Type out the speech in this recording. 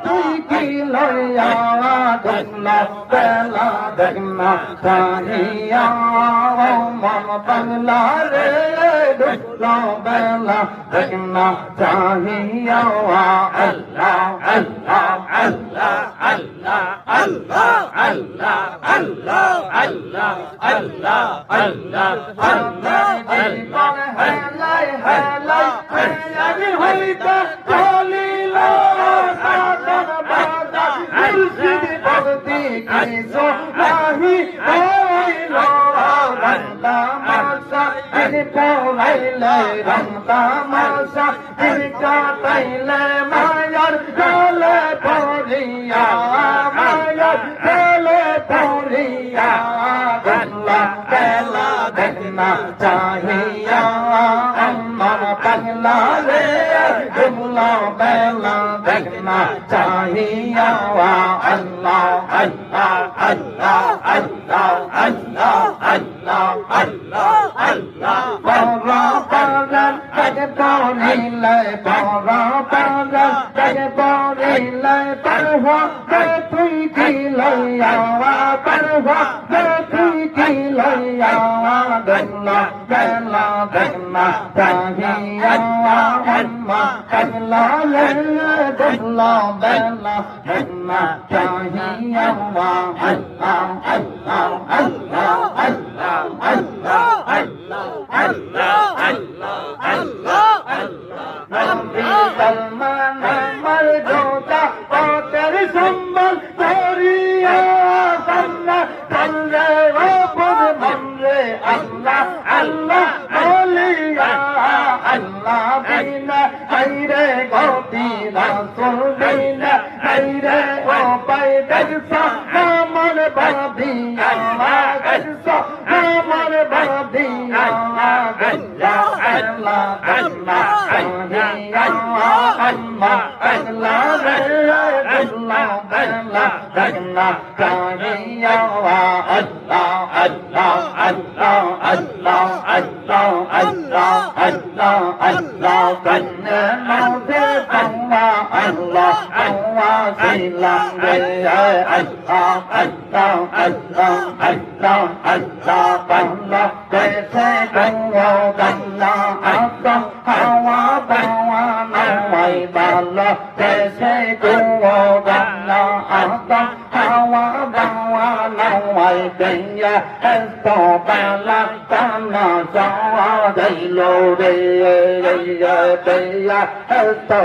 তুই কি লইয়া দেখনা বেলা দেখনা চাহিয়া মন বাংলা রে ঢুকলো বেলা দেখনা চাহিয়া আল্লাহ আল্লাহ আল্লাহ আল্লাহ আল্লাহ আল্লাহ আল্লাহ আল্লাহ আল্লাহ আল্লাহ আল্লাহ জীবন হেলাই হেলাই হেলাই হইতা চলিল সাধন বাধা মুর্শিদ ভক্তি কিসো নাহি হইল রংতা মাসা দিন পড়াইলে রংতা মাসা দিন কাটাইলে মায়ার জালে পড়িয়া মায়ার জালে পড়িয়া বেলা বেলা দেখনা চাহিয়া আমার বাংলা রে বেলা বেলা দেখনা চাহিয়া আল্লাহ আল্লাহ আল্লাহ আল্লাহ আল্লাহ আল্লাহ আল্লাহ আল্লাহ বড় পাগল তাকে পড়িলে বড় পাগল তাকে পড়িলে পারহ তুই কি লইয়া পারহ তুই কি লইয়া দেখনা বেলা দেখনা চাহিয়া আম্মা পাগলা রে দেখলা বেলা দেখনা চাহিয়া আল্লাহ আল্লাহ আল্লাহ আল্লাহ আল্লাহ আল্লাহ আল্লাহ আল্লাহ আল্লাহ আল্লাহ নবী সলমান আমার জোতা পথের সম্বল করিয়া সাল্লাহ সাল্লাহ ওপর মনরে আল্লাহ আল্লাহ বলিয়া আল্লাহ বিনা হাইরে গতি রাসূল বিনা হাইরে ও পাইদা আমার বাদিয়া গসা আমার বাদিয়া আল্লাহ আল্লাহ আল্লাহ আল্লাহ আল্লাহ আল্লাহ আল্লাহ আল্লাহ আল্লাহ চাহিয়া আল্লাহ আল্লাহ আল্লাহ আল্লাহ আল্লাহ আল্লাহ আল্লাহ আল্লাহ কন্নে মধ্যে বাংলা আল্লাহ আল্লাহ ছিলাম রে আল্লাহ আল্লাহ আল্লাহ আল্লাহ আল্লাহ বাংলা দেশে গঙ্গা বাংলা আদম হাওয়া বাওয়া নামাই বাংলা দেশে গঙ্গা বাংলা আদম হাওয়া বাওয়া নামাই বেঞ্জা এতো বালা তানা যাওয়া দিলো রে বেয়া এতো